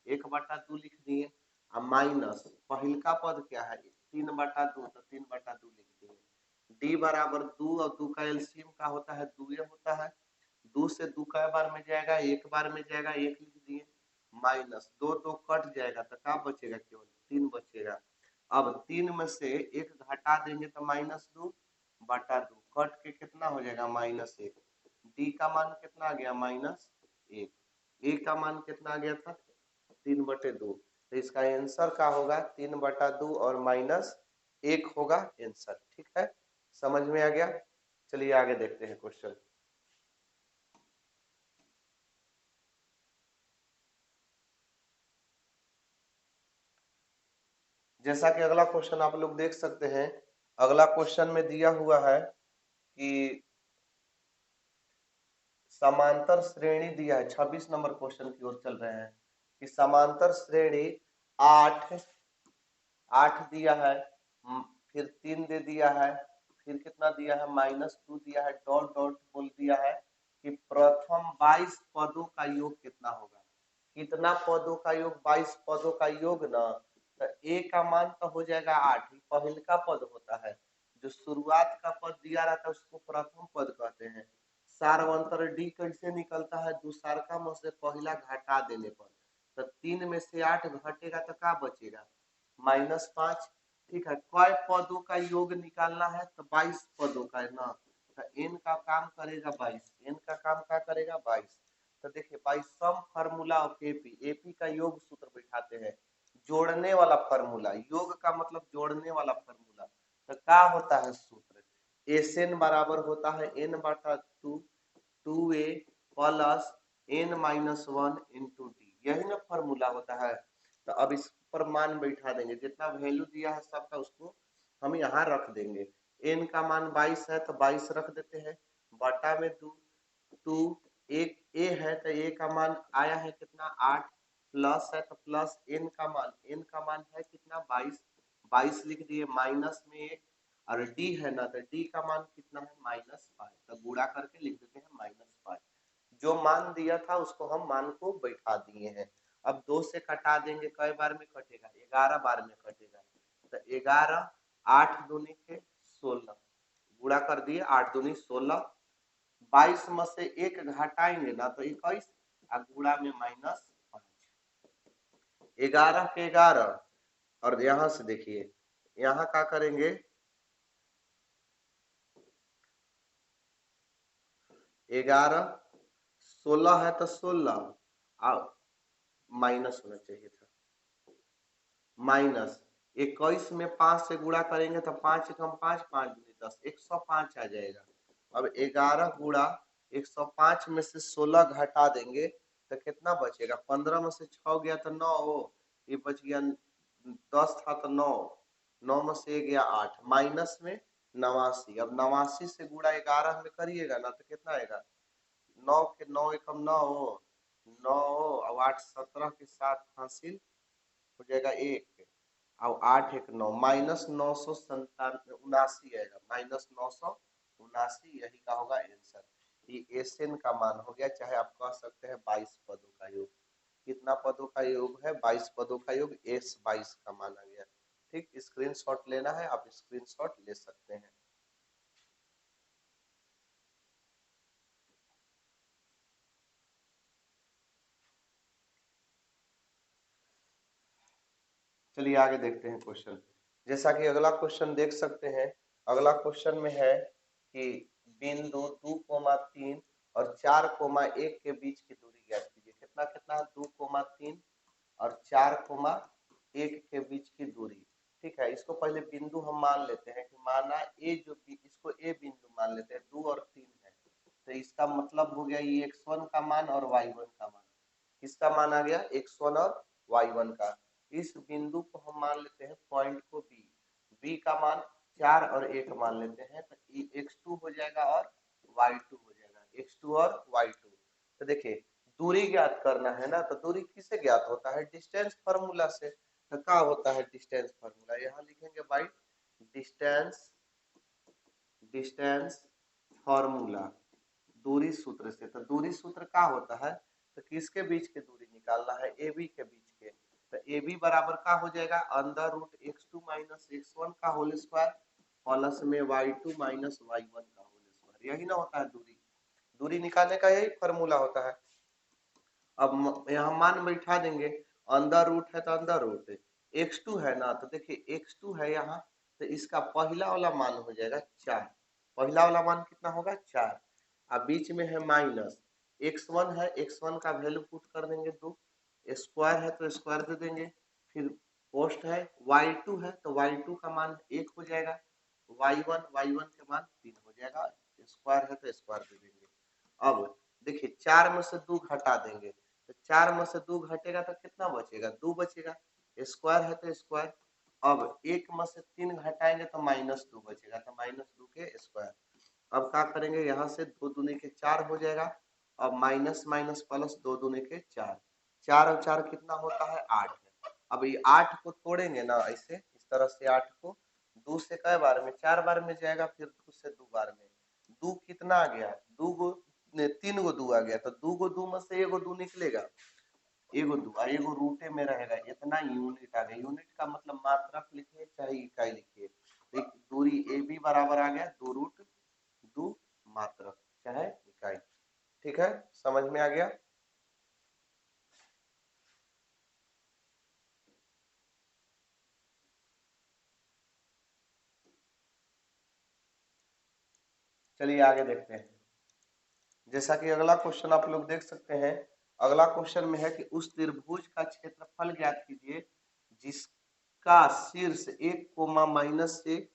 1/2 लिख दिए। अब माइनस पहिलका पद क्या है, 3/2, तो 3/2 लिख दिए। डी बराबर 2 और 2 का एलसीएम का होता है 2 होता है, 2 से 2 का बार में जाएगा, एक बार में जाएगा, 1 लिख दिए। माइनस 2 2 कट जाएगा तो क्या बचेगा, केवल 3 बचेगा। अब 3 में से 1 घटा देंगे तो -2/2, कट के कितना हो जाएगा, -1। डी का मान कितना आ गया, -1। ए का मान कितना आ गया था, 3/2। तो इसका आंसर क्या होगा, 3/2 और -1 होगा आंसर। ठीक है, समझ में आ गया। चलिए आगे देखते हैं क्वेश्चन। जैसा कि अगला क्वेश्चन आप लोग देख सकते हैं, अगला क्वेश्चन में दिया हुआ है कि समांतर श्रेणी दिया है, 26 नंबर क्वेश्चन की ओर चल रहे हैं कि समांतर श्रेणी 8 8 दिया है, फिर 3 दे दिया है, फिर कितना दिया है, -2 दिया है, डॉट डॉट बोल दिया है कि प्रथम 22 पदों का योग कितना होगा। कितना पदों का योग, 22 पदों का योग ना, तो ए का मान तो हो जाएगा 8, पहल का पद होता है, जो शुरुआत का पद दिया रहता है उसको प्रथम पद कहते हैं। सार्वंतर डी कैसे निकलता है, दूसरका में से पहला घटा देने पर, तो 3 में से 8 घटेगा तो क्या बचेगा, -5। ठीक है, कई पदों का योग निकालना है, तो 22 पदों का है ना, तो एन का काम करेगा 22, एन का काम क्या करेगा, 22। तो देखिए by some formula of AP, AP का योग सूत्र बैठाते हैं, जोड़ने वाला फार्मूला, योग का मतलब जोड़ने वाला फार्मूला। तो क्या होता है सूत्र, एस एन बराबर होता है n/2 2a plus n-1 into D, यही ना फार्मूला होता है। तो अब इस पर मान बैठा देंगे, जितना वैल्यू दिया है सबका उसको हम यहाँ रख देंगे। n का मान 22 है तो 22 रख देते हैं, बटा में 2, 2 एक ए है तो ए का मान आया है कितना, 8, प्लस है तो प्लस n का मान, n का मान है कितना, 22, 22 लिख दिए, माइनस में 1, और डी है ना, तो डी का मान कितना है, -5, तो गुणा करके लिख देते हैं -5। जो मान दिया था उसको हम मान को बैठा दिए हैं। अब 2 से कटा देंगे, कई बार में कटेगा, 11 बार में कटेगा, तो 11, 8 दूनी के 16, गुणा कर दिए, 8 दूनी 16, 22 में से 1 घटाएंगे ना तो 21, और गुणा में -5, 11 के 11, और यहां से देखिए यहाँ क्या करेंगे, 11, 16 है तो 16, माइनस होना चाहिए था, माइनस 21 में 5 से गुणा करेंगे तो 5 एकम 5, 5 दूनी 10, 105 आ जाएगा। अब 11 गुणा 105 में से 16 घटा देंगे तो कितना बचेगा? 15 में से 6 गया तो 9, ये बच गया 10 था तो 9, 9 में से गया 8, माइनस में 89। अब 89 से गुणा 11 में करिएगा ना तो कितना आएगा? 9 के 9 एकम 9, 9 और 8 17 के साथ हासिल हो जाएगा 1, और 8 एक 9, माइनस 979 आएगा, माइनस 979, यही का होगा आंसर। ये एसएन का मान हो गया, चाहे आप कह सकते हैं 22 पदों का योग। कितना पदों का योग है? 22 पदों का योग, एस 22 का माना गया। ठीक, स्क्रीनशॉट लेना है आप स्क्रीनशॉट ले सकते हैं। चलिए आगे देखते हैं क्वेश्चन। जैसा कि अगला क्वेश्चन देख सकते हैं, अगला क्वेश्चन में है कि बिंदु 2,3 और 4,1 के बीच की दूरी ज्ञात कीजिए। कितना कितना? 2,3 और 4,1 के बीच की दूरी। ठीक है, इसको पहले बिंदु हम मान लेते हैं कि माना ए, जो इसको ए बिंदु मान लेते हैं, 2 और 3 है, तो इसका मतलब हो गया ये x1 का मान और y1 का मान। किसका मान आ गया? x1 और y1 का। इस बिंदु को हम मान लेते हैं पॉइंट को बी, बी का मान 4 और 1 मान लेते हैं, तो x2 हो जाएगा और y2 हो जाएगा, x2 और y2। तो देखिए दूरी ज्ञात करना है ना, तो दूरी किससे ज्ञात होता है? डिस्टेंस फार्मूला से। तो क्या होता है डिस्टेंस फार्मूला? यहाँ लिखेंगे बाई डिस्टेंस, डिस्टेंस फार्मूला, दूरी सूत्र से। तो दूरी सूत्र क्या होता है? तो किसके बीच की दूरी निकालना है? ए बी के बीच के। तो ए बी बराबर क्या हो जाएगा? Under root x2 minus x1 का होल स्क्वायर प्लस में y2 माइनस y1 का होल स्क्वायर। यही ना होता है दूरी, दूरी निकालने का यही फॉर्मूला होता है। अब यहाँ मान बैठा देंगे, अंदर रूट है तो अंदर रूट, x2 है ना, तो देखिए x2 है यहाँ, तो इसका पहला वाला मान हो जाएगा 4। पहला वाला मान कितना होगा? 4। अब बीच में है माइनस, x1 है, x1 का वैल्यू पुट कर देंगे 2, स्क्वायर है तो स्क्वायर दे देंगे, फिर पोस्ट है, y2 है तो y2 का मान 1 हो जाएगा, y1 के मान 3 हो जाएगा, स्क्वायर है तो स्क्वायर दे देंगे। अब देखिए 4 में से 2 घटा देंगे, तो 4 में से 2 घटेगा तो कितना बचेगा? 2 बचेगा, स्क्वायर है तो स्क्वायर। अब 1 में से 3 घटाएंगे तो -2 बचेगा, तो -2 के स्क्वायर। अब क्या करेंगे? यहाँ से 2 दूनी के 4 हो जाएगा, अब माइनस माइनस प्लस 2 दूनी के 4, 4 और 4 कितना होता है? 8। अब ये 8 को तोड़ेंगे ना ऐसे, इस तरह से 8 को 2 से कई बार में? 4 बार में जाएगा, फिर 2 से 2 बार में। 2 कितना आ गया? 2 गो 3 गो 2 आ गया, तो 2 गो 2 में से एगो 2 निकलेगा, एगो 2 और एगो रूटे में रहेगा, इतना यूनिट आ गया। यूनिट का मतलब मात्रक लिखिए चाहे इकाई लिखिए। एक दूरी ए बी बराबर आ गया 2 रूट 2 मात्रक चाहे इकाई। ठीक है, समझ में आ गया? चलिए आगे देखते हैं। जैसा कि अगला क्वेश्चन आप लोग देख सकते हैं, अगला क्वेश्चन में है कि उस त्रिभुज का क्षेत्रफल ज्ञात कीजिए जिसका शीर्ष 1 कोमा -1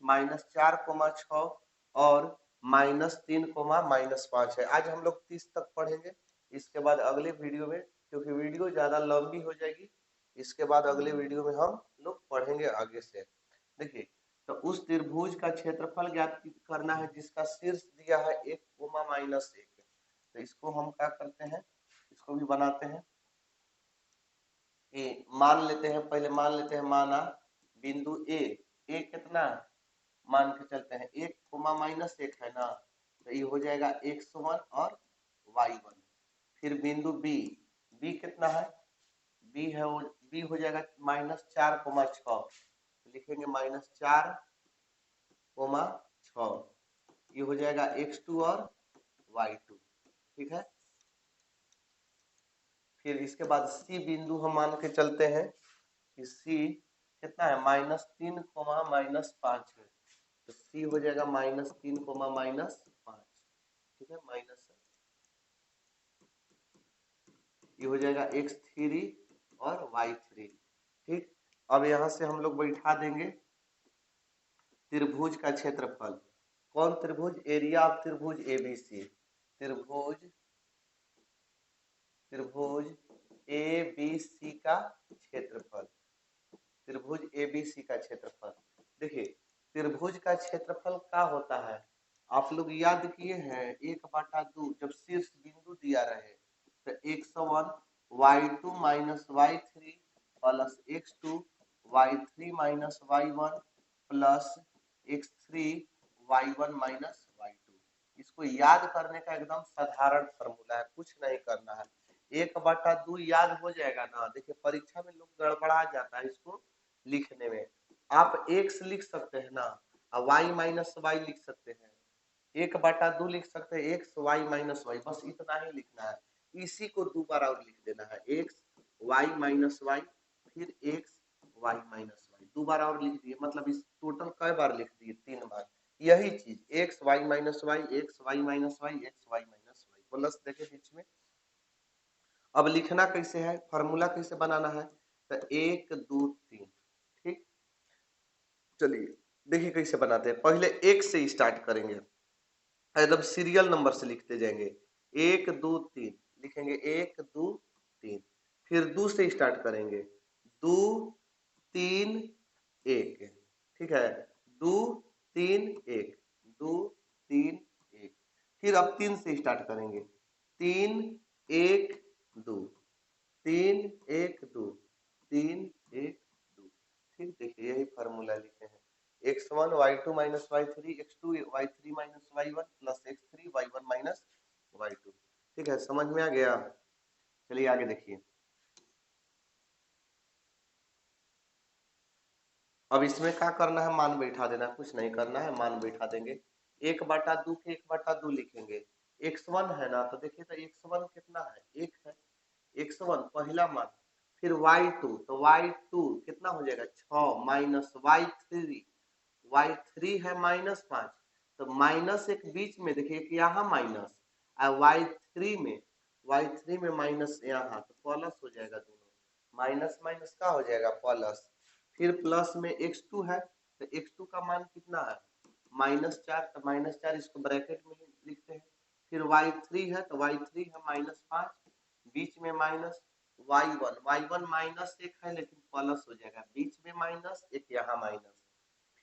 -4,6 और -3,-5 है। आज हम लोग 30 तक पढ़ेंगे, इसके बाद अगले वीडियो में, क्योंकि वीडियो ज्यादा लंबी हो जाएगी, इसके बाद अगले वीडियो में हम लोग पढ़ेंगे आगे से। देखिए, तो उस त्रिभुज का क्षेत्रफल ज्ञात करना है जिसका शीर्ष दिया है 1,-1। तो इसको हम क्या करते हैं? इसको भी बनाते हैं। मान लेते हैं, पहले मान लेते हैं, माना बिंदु ए कितना मान के चलते हैं? 1,-1 है ना, तो ये हो जाएगा x1 और y1। फिर बिंदु बी, बी कितना है? बी है वो, बी हो जाएगा -4,6, लिखेंगे -4,6, ये हो जाएगा x2 और y2। ठीक है, फिर इसके बाद सी बिंदु हम मान के चलते हैं कि सी कितना है? -3, -5 है, तो सी हो जाएगा -3, -5। ठीक है, माइनस, ये हो जाएगा x3 और y3। ठीक, अब यहाँ से हम लोग बैठा देंगे त्रिभुज का क्षेत्रफल। कौन त्रिभुज? एरिया ऑफ त्रिभुज एबीसी। त्रिभुज त्रिभुज एबीसी का क्षेत्रफल। त्रिभुज एबीसी का क्षेत्रफल। देखिए त्रिभुज का क्षेत्रफल क्या होता है, आप लोग याद किए हैं, 1/2 जब शीर्ष बिंदु दिया रहे तो x1 y2 minus y3 plus x2 y3 minus y1 plus x3 y1 minus y2। इसको याद करने का एकदम साधारण फॉर्मूला है, कुछ नहीं करना है। 1/2 याद हो जाएगा ना। देखिए परीक्षा में लोग गड़बड़ा जाता है इसको लिखने में। आप x लिख सकते हैं ना और y माइनस वाई लिख सकते हैं। 1/2 लिख सकते हैं x y माइनस वाई, बस इतना ही लिखना है। इसी को दो बार और लिख देना है, x y माइनस वाई फिर x y माइनस वाई, दो बार और लिख दिए। मतलब इस टोटल कई बार लिख दिए? 3 बार। यही चीज x y minus y, x y minus y, x y minus y plus, देखे बीच में। अब लिखना कैसे है, फॉर्मूला कैसे बनाना है, तो 1 2 3। ठीक, चलिए देखिए कैसे बनाते हैं। पहले 1 से स्टार्ट करेंगे, एकदम सीरियल नंबर से लिखते जाएंगे। 1 2 3 लिखेंगे, 1 2 3। फिर 2 से स्टार्ट करेंगे, 2 3 1। ठीक है, 2 3 1, 2 3 1। फिर अब 3 से स्टार्ट करेंगे, 3 1 2, 3 1 2, 3 1 2। ठीक, देखिए यही फार्मूला लिखे हैं। x1 y2 minus y3, x2 y3 minus y1 plus x3 y1 minus y2। ठीक है, समझ में आ गया? चलिए आगे देखिए। अब इसमें क्या करना है, मान बैठा देना, कुछ नहीं करना है, मान बैठा देंगे। 1/2 के 1/2 लिखेंगे। x1 है ना, तो देखिए तो x1 कितना है, 1 है। x1 पहला मान। फिर y2, तो y2 कितना हो जाएगा, 6 माइनस y3, y3 है -5, तो माइनस एक बीच में, देखिए कि यहाँ माइनस और y3 में माइनस यहाँ, तो प्लस हो जाएगा दोनों। माइनस माइनस का हो जाएगा प्लस। फिर प्लस में x2 है, तो x2 का मान कितना है, -4, तो -4 इसको ब्रैकेट में लिखते हैं। फिर y3 है, तो y3 है -5, बीच में माइनस। y1 माइनस 1 है लेकिन प्लस हो जाएगा, बीच में माइनस एक यहाँ माइनस।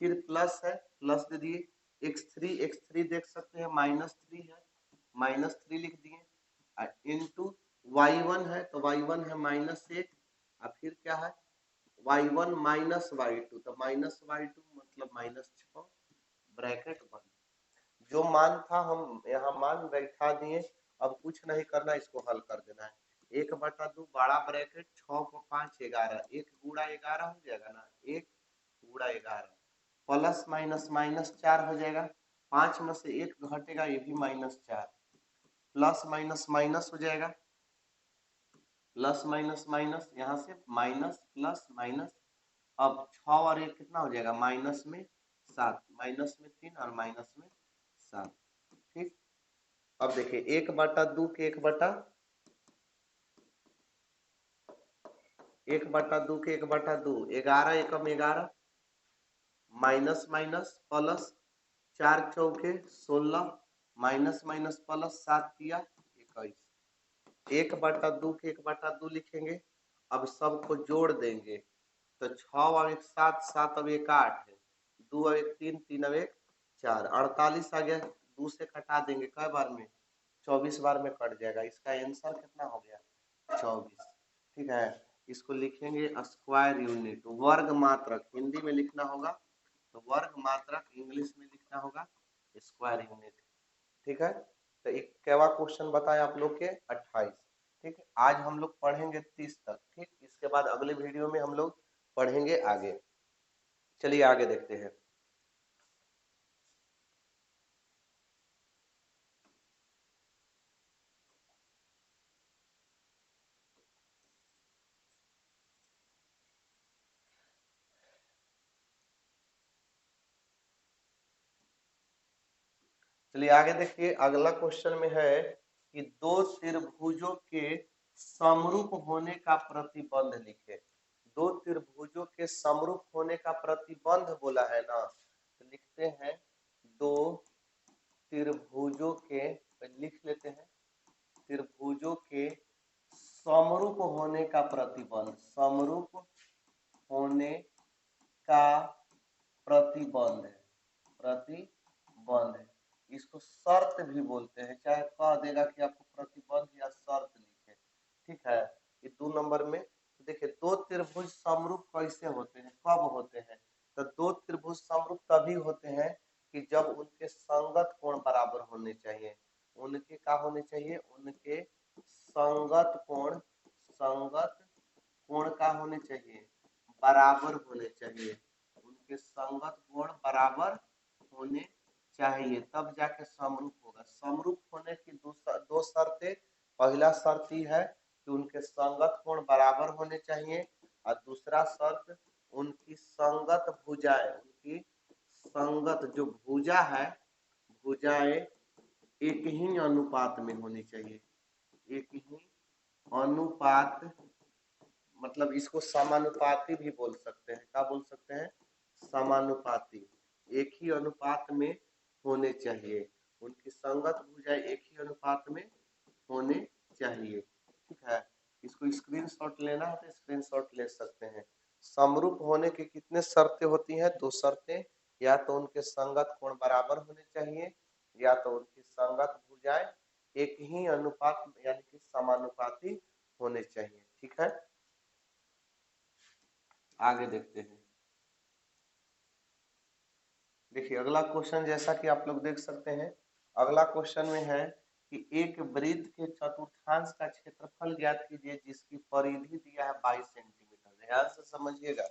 फिर प्लस है, प्लस दे दिए। x3 देख सकते हैं -3 है, -3 लिख दिए। इनटू y1 है, तो y1 है -1, और फिर क्या है y1 माइनस y2, तो -y2 मतलब -6 ब्रैकेट बंद। जो मान था हम यहाँ मान बैठा दिए। अब कुछ नहीं करना, इसको हल कर देना है। 1/2 बड़ा ब्रैकेट, 6 को 5 11, 1 गुणा 11 हो जाएगा ना, 1 गुणा 11 प्लस माइनस माइनस 4 हो जाएगा। 5 में से 1 घटेगा, ये भी -4, प्लस माइनस माइनस हो जाएगा, प्लस माइनस माइनस, यहाँ से माइनस प्लस माइनस। अब 6 और 1 कितना हो जाएगा, माइनस में 7, माइनस में 3 और माइनस में 7। ठीक, अब देखिए 1/2 के 1/2 के 1/2, 11 एकम 11, माइनस माइनस प्लस, 4 चौके 16, माइनस माइनस प्लस, 7 तिया 21। 1/2 के 1/2 लिखेंगे। अब सबको जोड़ देंगे, तो 6 और 1 7, 7 अब 1 8 है, 2 और 1 3, 3 और 1 4, 48 आ गया। 2 से कटा देंगे, कई बार में 24 बार में कट जाएगा। इसका आंसर कितना हो गया, 24। ठीक है, इसको लिखेंगे स्क्वायर यूनिट, वर्ग मात्रक हिंदी में लिखना होगा, तो वर्ग मात्रक इंग्लिश में लिखना होगा स्क्वायर यूनिट। ठीक है, तो एक केवा क्वेश्चन बताए आप लोग के 28। ठीक है, आज हम लोग पढ़ेंगे 30 तक। ठीक, इसके बाद अगले वीडियो में हम लोग पढ़ेंगे आगे। चलिए आगे देखते हैं। चलिए आगे देखिए, अगला क्वेश्चन में है कि दो त्रिभुजों के समरूप होने का प्रतिबंध लिखे। दो त्रिभुजों के समरूप होने का प्रतिबंध बोला है ना, तो लिखते हैं दो त्रिभुजों के, लिख लेते हैं त्रिभुजों के समरूप होने का प्रतिबंध, समरूप होने का प्रतिबंध है, प्रतिबंध है। इसको शर्त भी बोलते हैं, चाहे कह देगा कि आपको प्रतिबंध या शर्त लिखे, ठीक है। ये 2 नंबर में देखिए दो त्रिभुज समरूप कैसे होते हैं, कब होते हैं, तो दो त्रिभुज समरूप तभी होते हैं कि जब उनके संगत कोण बराबर होने चाहिए। उनके क्या होने चाहिए, उनके संगत कोण, संगत कोण का होने चाहिए, बराबर होने चाहिए। उनके संगत कोण बराबर होने चाहिए, तब जाके समरूप होगा। समरूप होने की दो शर्तें, पहला शर्त ही है कि उनके संगत कोण बराबर होने चाहिए, और दूसरा शर्त उनकी संगत भुजाएं, उनकी संगत जो भुजा है, भुजाएं एक ही अनुपात में होनी चाहिए, एक ही अनुपात, मतलब इसको समानुपाती भी बोल सकते हैं, क्या बोल सकते हैं, समानुपाती, एक ही अनुपात में होने चाहिए। उनकी संगत भुजाएं एक ही अनुपात में होने चाहिए, ठीक है। इसको स्क्रीनशॉट लेना है तो स्क्रीनशॉट ले सकते हैं। समरूप होने की कितने शर्तें होती हैं, दो शर्तें, या तो उनके संगत कोण बराबर होने चाहिए, या तो उनकी संगत भुजाएं एक ही अनुपात यानी कि समानुपाती होने चाहिए, ठीक है। आगे देखते हैं। देखिए अगला क्वेश्चन, जैसा कि आप लोग देख सकते हैं, अगला क्वेश्चन में है कि एक वृत्त के चतुर्थांश का क्षेत्रफल ज्ञात कीजिए जिसकी परिधि दिया है 22 सेंटीमीटर। ध्यान से समझिएगा,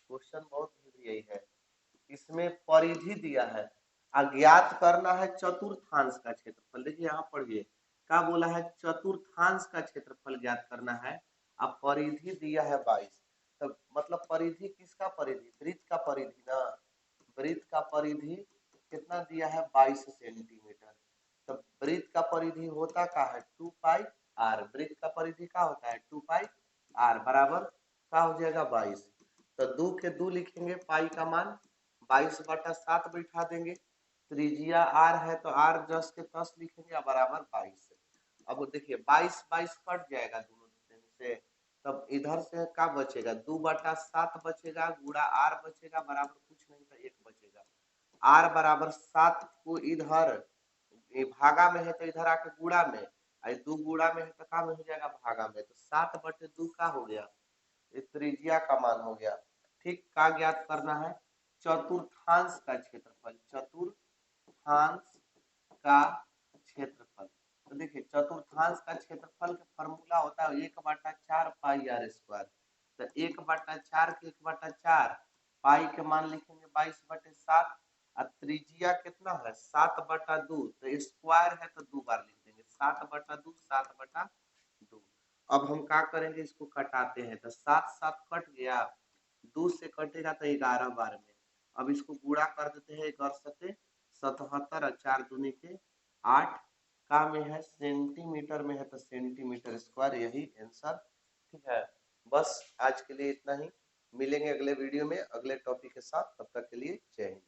क्वेश्चन बहुत यही है, इसमें परिधि दिया है, अज्ञात करना है चतुर्थांश का क्षेत्रफल। देखिए यहाँ पढ़िए, क्या बोला है, चतुर्थांश का क्षेत्रफल ज्ञात करना है, अब परिधि दिया है 22, तो मतलब परिधि किसका परिधि, वृत्त का परिधि ना, वृत्त का परिधि कितना दिया है 22 सेंटीमीटर। तो वृत्त का परिधि होता क्या है 2 पाई आर, वृत्त का परिधि क्या होता है 2 पाई आर बराबर क्या हो जाएगा 22। तो 2 के 2 लिखेंगे, पाई का मान 22/7 बैठा देंगे, त्रिज्या आर है तो आर 10 के 10 लिखेंगे बराबर 22। अब देखिए 22 कट जाएगा दोनों से, तब इधर से क्या बचेगा 2/7 बचेगा, गुणा आर बचेगा बराबर कुछ नहीं था 1 बचेगा। आर बराबर 7 को इधर भागा में है तो इधर आके गुणा में, 2 गुणा में है तो क्या में हो जाएगा भागा में, तो 7/2 का हो गया, त्रिज्या का मान हो गया। ठीक, का ज्ञात करना है चतुर्थांश का क्षेत्रफल, चतुर्थांश का क्षेत्रफल। तो देखिए चतुर्थांश का क्षेत्रफल का फॉर्मूला होता है 1/4 पाई आर स्क्वायर। तो 1/4 के 1/4, पाई के मान लिखेंगे 22/7, और त्रिज्या कितना है 7/2, तो स्क्वायर है तो 2 बार लिख देंगे 7/2, 7/2। अब हम क्या करेंगे, इसको कटाते हैं, तो 7 कट गया, 2 से कटेगा तो 11 बार में। अब इसको गुणा कर देते हैं, 77 और 4 दूनी के 8, का में है सेंटीमीटर में है तो सेंटीमीटर स्क्वायर, यही आंसर, ठीक है। बस आज के लिए इतना ही, मिलेंगे अगले वीडियो में अगले टॉपिक के साथ, तब तक के लिए जय हिंद।